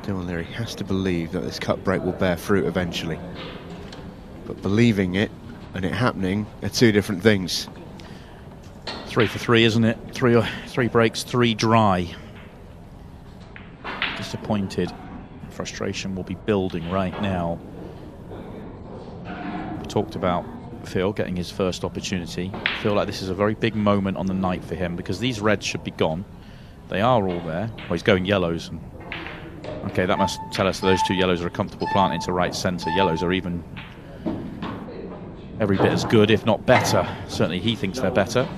Dylan Leary has to believe that this cut break will bear fruit eventually. But believing it and it happening are two different things. 3 for 3, isn't it? Three breaks, 3 dry. Disappointed. Frustration will be building right now. We talked about Phil getting his first opportunity. I feel like this is a very big moment on the night for him because these reds should be gone. They are all there. Well, he's going yellows. And okay, that must tell us that those 2 yellows are a comfortable plant into right centre. Yellows are even every bit as good, if not better. Certainly he thinks they're better.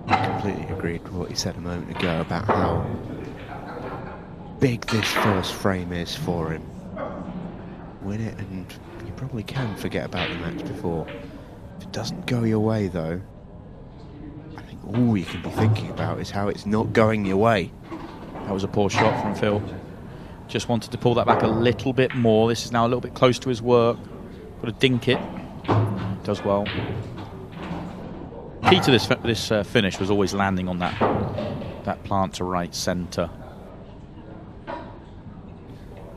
Completely agreed with what you said a moment ago about how big this first frame is for him. Win it and you probably can forget about the match before. If it doesn't go your way though, I think all you can be thinking about is how it's not going your way. That was a poor shot from Phil. Just wanted to pull that back a little bit more. This is now a little bit close to his work. Got to dink it. Does well. Key to this finish was always landing on that plant to right centre.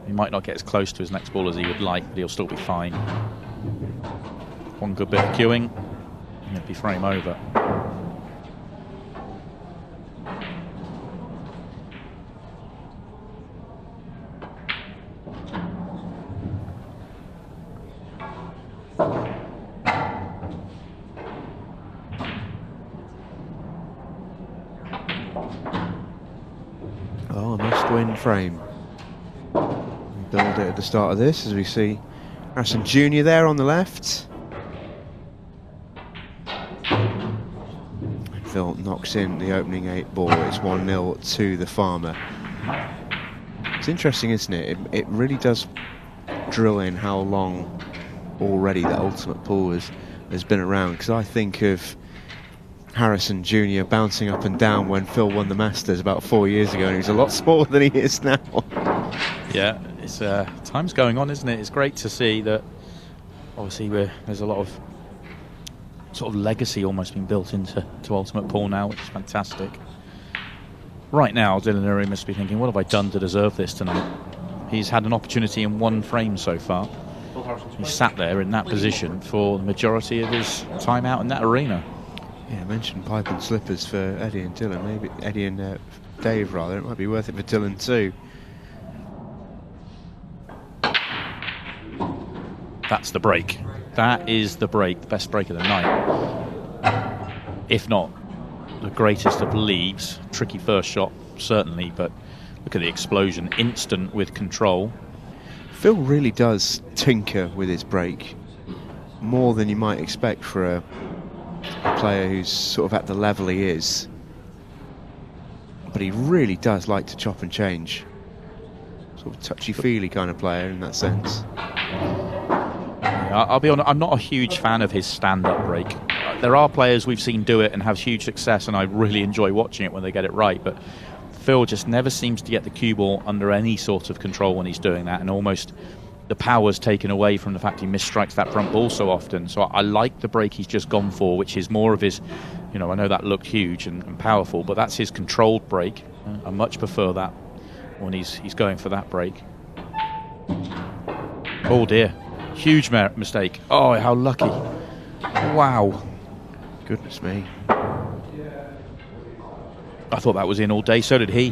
He might not get as close to his next ball as he would like, but he'll still be fine. One good bit of cueing, and it'd be frame over. Oh, a must-win frame. Build it at the start of this as we see Harrison Jr. there on the left. And Phil knocks in the opening 8 ball. It's 1-0 to the farmer. It's interesting, isn't it? It really does drill in how long already the ultimate pool has been around, because I think of Harrison Jr. bouncing up and down when Phil won the Masters about 4 years ago, and he was a lot smaller than he is now. Yeah, it's time's going on, isn't it? It's great to see that. Obviously, there's a lot of sort of legacy almost being built into Ultimate Pool now, which is fantastic. Right now, Dylan Leary must be thinking, what have I done to deserve this tonight? He's had an opportunity in 1 frame so far. He's sat there in that position for the majority of his time out in that arena. Yeah, I mentioned pipe and slippers for Eddie and Dylan. Maybe Eddie and Dave, rather. It might be worth it for Dylan too. That's the break. That is the break, the best break of the night. If not the greatest of leagues. Tricky first shot, certainly, but look at the explosion. Instant with control. Phil really does tinker with his break more than you might expect for a player who's sort of at the level he is. But he really does like to chop and change. Sort of touchy-feely kind of player in that sense. I'll be honest, I'm not a huge fan of his stand-up break. There are players we've seen do it and have huge success, and I really enjoy watching it when they get it right, but Phil just never seems to get the cue ball under any sort of control when he's doing that, and almost the power's taken away from the fact he misstrikes that front ball so often. So I like the break he's just gone for, which is more of his, I know that looked huge and powerful, but that's his controlled break. I much prefer that when he's going for that break. Oh dear. Huge mistake. Oh, how lucky. Wow. Goodness me. I thought that was in all day, so did he.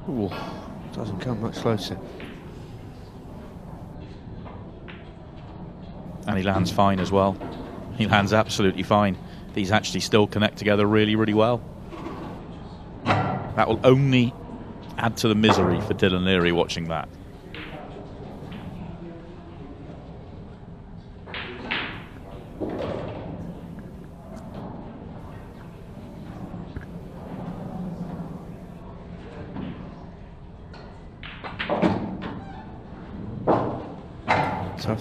Ooh, doesn't come much closer. And he lands fine as well. He lands absolutely fine. These actually still connect together really, really well. That will only add to the misery for Dylan Leary watching that.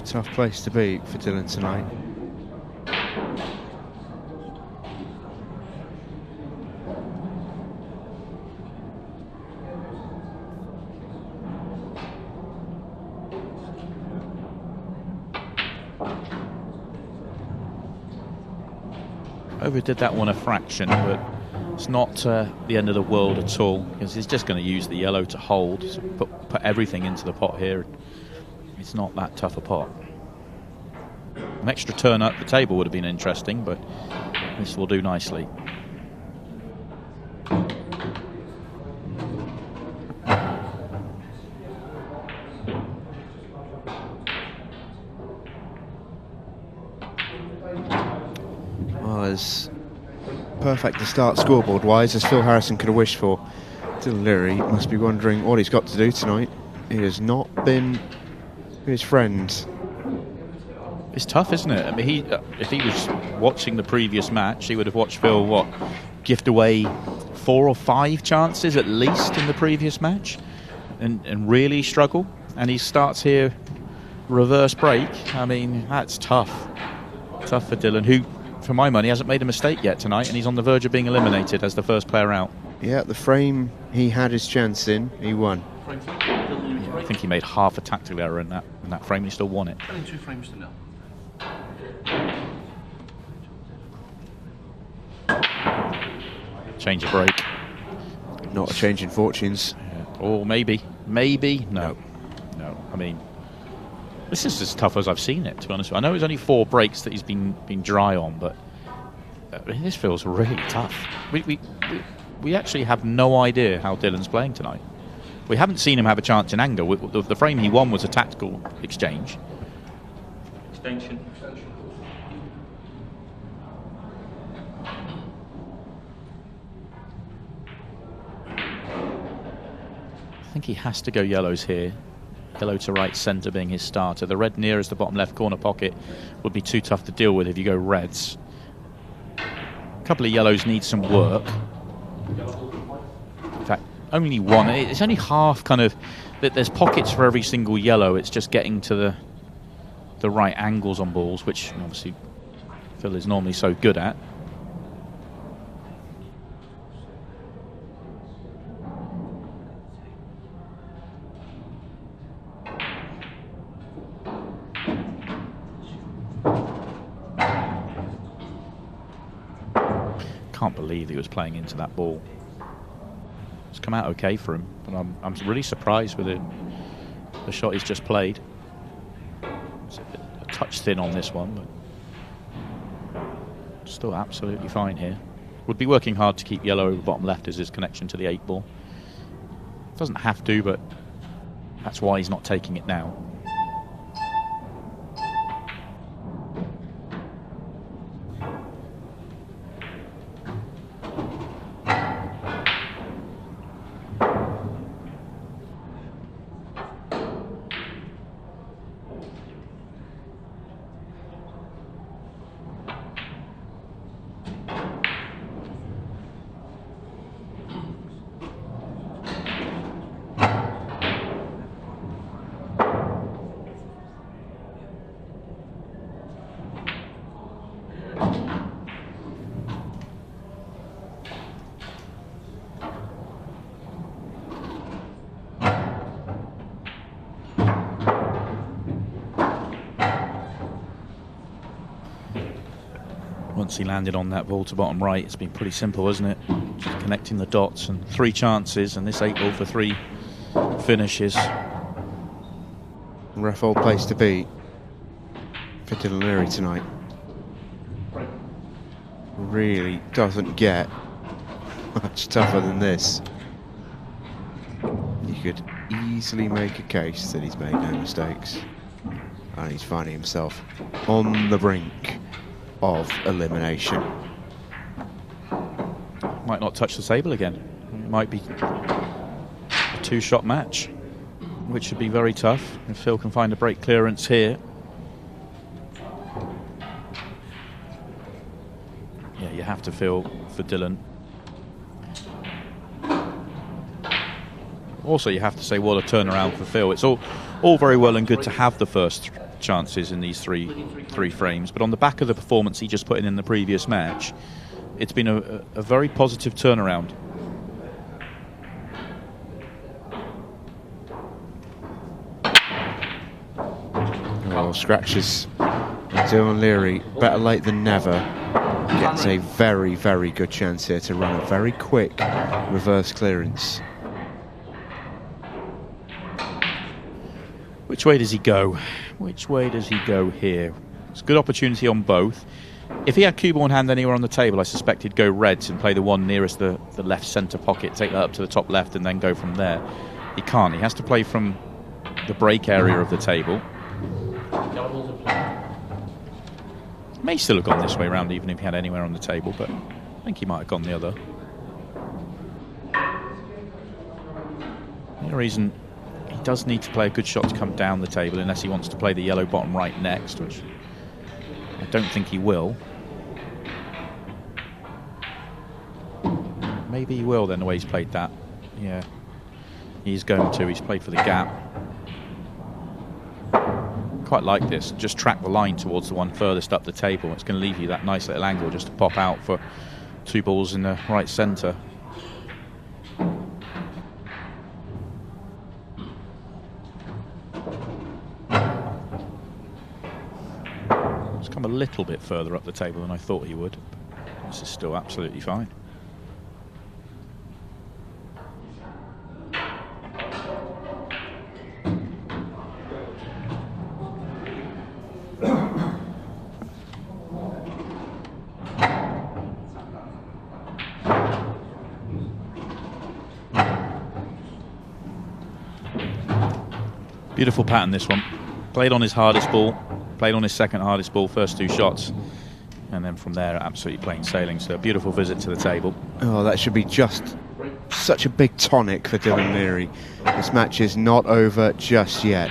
Tough place to be for Dylan tonight. Overdid that one a fraction, but it's not the end of the world at all, because he's just going to use the yellow to hold, so put everything into the pot here. It's not that tough a pot. An extra turn up the table would have been interesting, but this will do nicely. Well, as perfect to start scoreboard-wise as Phil Harrison could have wished for, Dylan Leary must be wondering what he's got to do tonight. He has not been his friend. It's tough, isn't it? I mean, if he was watching the previous match, he would have watched Phil, gift away 4 or 5 chances at least in the previous match and really struggle. And he starts here, reverse break. I mean, that's tough. Tough for Dylan, who, for my money, hasn't made a mistake yet tonight, and he's on the verge of being eliminated as the first player out. Yeah, the frame he had his chance in, he won. Yeah, I think he made half a tactical error in that frame, and he still won it. 2 frames to nil. Change of break. Not a change in fortunes. Yeah. Or maybe. No. I mean, this is as tough as I've seen it, to be honest. I know it's only 4 breaks that he's been dry on, but this feels really tough. We actually have no idea how Dylan's playing tonight. We haven't seen him have a chance in anger. The frame he won was a tactical exchange. Extension. I think he has to go yellows here. Yellow to right centre being his starter. The red nearest the bottom left corner pocket would be too tough to deal with if you go reds. A couple of yellows need some work. In fact, only one. It's only half kind of... There's pockets for every single yellow. It's just getting to the right angles on balls, which obviously Phil is normally so good at. Can't believe he was playing into that ball. It's come out okay for him, but I'm really surprised with the shot he's just played. It's a touch thin on this one, but still absolutely fine here. Would be working hard to keep yellow over bottom left as his connection to the 8 ball. Doesn't have to, but that's why he's not taking it now. Once he landed on that ball to bottom right, it's been pretty simple, hasn't it? Just connecting the dots and 3 chances, and this 8 ball for 3 finishes. Rough old place to be for Dylan Leary tonight. Really doesn't get much tougher than this. You could easily make a case that he's made no mistakes, and he's finding himself on the brink of elimination. Might not touch the table again. It might be a 2-shot match, which should be very tough if Phil can find a break clearance here. Yeah, you have to feel for Dylan. Also, you have to say what a turnaround for Phil. It's all very well and good to have the first chances in these three frames, but on the back of the performance he just put in the previous match, it's been a very positive turnaround. Oh, scratches. Dylan Leary, better late than never. gets a very, very good chance here to run a very quick reverse clearance. Which way does he go? Which way does he go here? It's a good opportunity on both. If he had cue ball in hand anywhere on the table, I suspect he'd go reds and play the one nearest the left centre pocket, take that up to the top left and then go from there. He can't. He has to play from the break area of the table. May still have gone this way around even if he had anywhere on the table, but I think he might have gone the other. The only reason he does need to play a good shot to come down the table unless he wants to play the yellow bottom right next, which I don't think he will. Maybe he will then, the way he's played that. Yeah, he's going to. He's played for the gap. Quite like this. Just track the line towards the one furthest up the table. It's going to leave you that nice little angle just to pop out for 2 balls in the right centre. It's come a little bit further up the table than I thought he would. This is still absolutely fine. Beautiful pattern, this one. Played on his hardest ball, played on his second hardest ball, first 2 shots, and then from there absolutely plain sailing. So a beautiful visit to the table. Oh, that should be just such a big tonic for Dylan Leary. This match is not over just yet.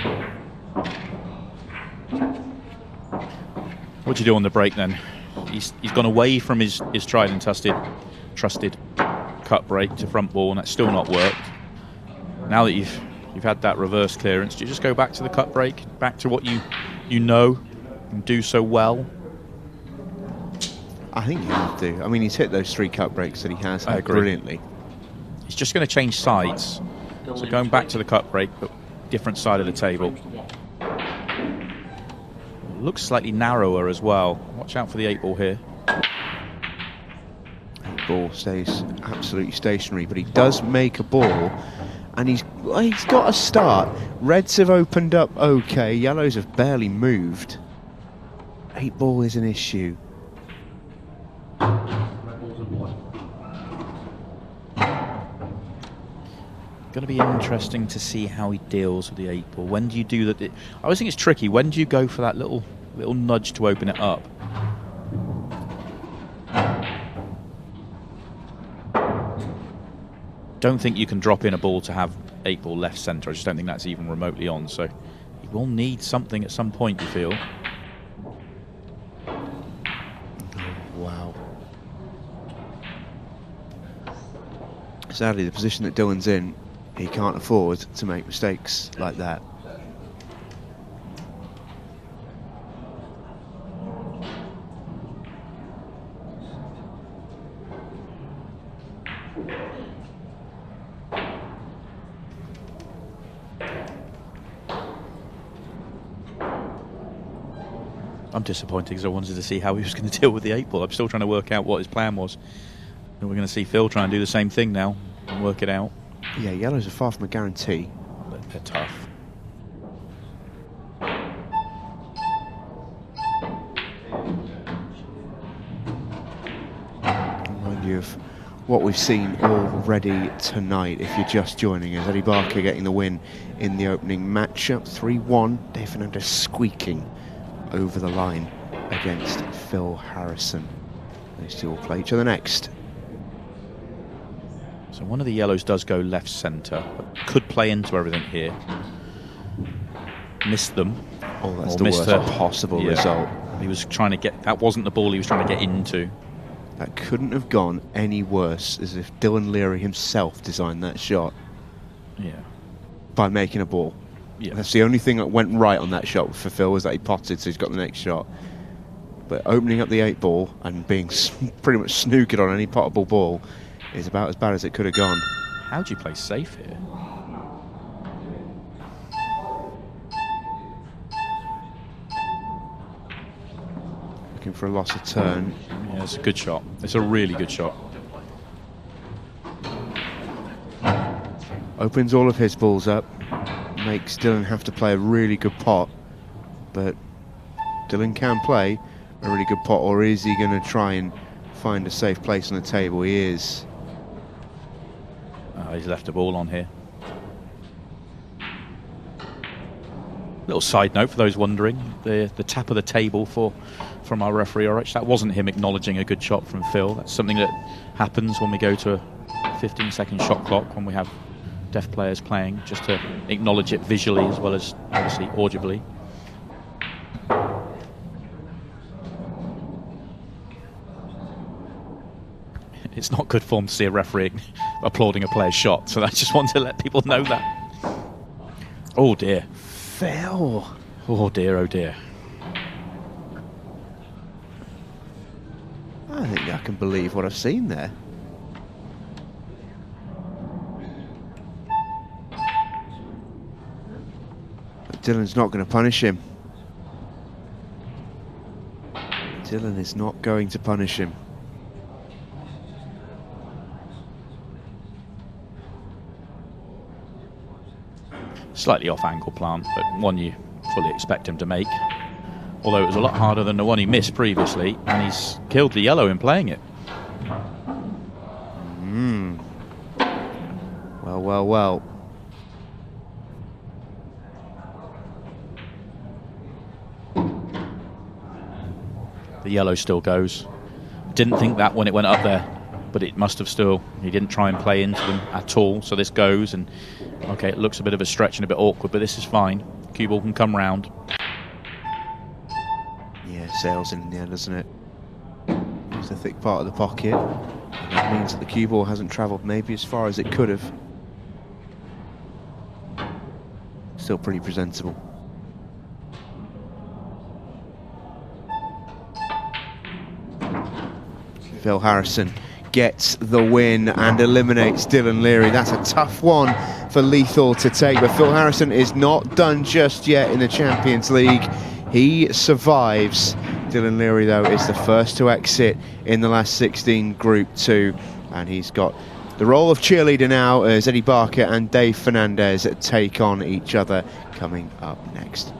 What'd you do on the break then? He's gone away from his tried and trusted cut break to front ball, and that's still not worked. Now that you've had that reverse clearance, do you just go back to the cut break, back to what you know and do so well? I think you have to. I mean, he's hit those 3 cut breaks that he has had brilliantly. He's just going to change sides. So going back to the cut break, but different side of the table. Looks slightly narrower as well. Watch out for the 8 ball here. 8 ball stays absolutely stationary, but he does make a ball. And he's got a start. Reds have opened up okay. Yellows have barely moved. 8 ball is an issue. Going to be interesting to see how he deals with the 8 ball. When do you do that? I always think it's tricky. When do you go for that little nudge to open it up? Don't think you can drop in a ball to have 8 ball left centre. I just don't think that's even remotely on. So he will need something at some point, you feel. Oh, wow. Sadly, the position that Dylan's in, he can't afford to make mistakes like that. I'm disappointed because I wanted to see how he was going to deal with the 8 ball. I'm still trying to work out what his plan was. And we're going to see Phil try and do the same thing now and work it out. Yeah, yellows are far from a guarantee. But they're tough. Remind you of what we've seen already tonight if you're just joining us. Eddie Barker getting the win in the opening matchup. 3-1. Dave Fernandez squeaking over the line against Phil Harrison. Those 2 will play each other next. So one of the yellows does go left centre, but could play into everything here. Missed them. Oh, that's the worst possible result. He was trying to get... That wasn't the ball he was trying to get into. That couldn't have gone any worse, as if Dylan Leary himself designed that shot. Yeah. By making a ball. Yeah. That's the only thing that went right on that shot for Phil, was that he potted, so he's got the next shot. But opening up the 8 ball and being pretty much snookered on any potable ball is about as bad as it could have gone. How do you play safe here? Looking for a loss of turn. Yeah, it's a good shot. It's a really good shot. Opens all of his balls up, makes Dylan have to play a really good pot, but Dylan can play a really good pot, or is he going to try and find a safe place on the table? He is. He's left a ball on here. Little side note for those wondering, the tap of the table from our referee 𝗪𝗁𝗏, that wasn't him acknowledging a good shot from Phil. That's something that happens when we go to a 15-second shot clock, when we have deaf players playing, just to acknowledge it visually as well as obviously audibly. It's not good form to see a referee applauding a player's shot, so I just want to let people know that. Oh dear. Phil. Oh dear, oh dear. I think I can believe what I've seen there. But Dylan's not going to punish him. Dylan is not going to punish him. Slightly off angle plant, but one you fully expect him to make. Although it was a lot harder than the one he missed previously, and he's killed the yellow in playing it. Well, well, well. The yellow still goes. Didn't think that when it went up there, but it must have still. He didn't try and play into them at all, so this goes, and okay, it looks a bit of a stretch and a bit awkward, but this is fine. Cue ball can come round. Yeah, sails in the end, doesn't it? It's a thick part of the pocket, and that means that the cue ball hasn't travelled maybe as far as it could have. Still pretty presentable. Phil Harrison gets the win and eliminates Dylan Leary. That's a tough one for Lethal to take, but Phil Harrison is not done just yet in the Champions League. He survives. Dylan Leary, though, is the first to exit in the last 16 Group 2, and he's got the role of cheerleader now as Eddie Barker and Dave Fernandez take on each other coming up next.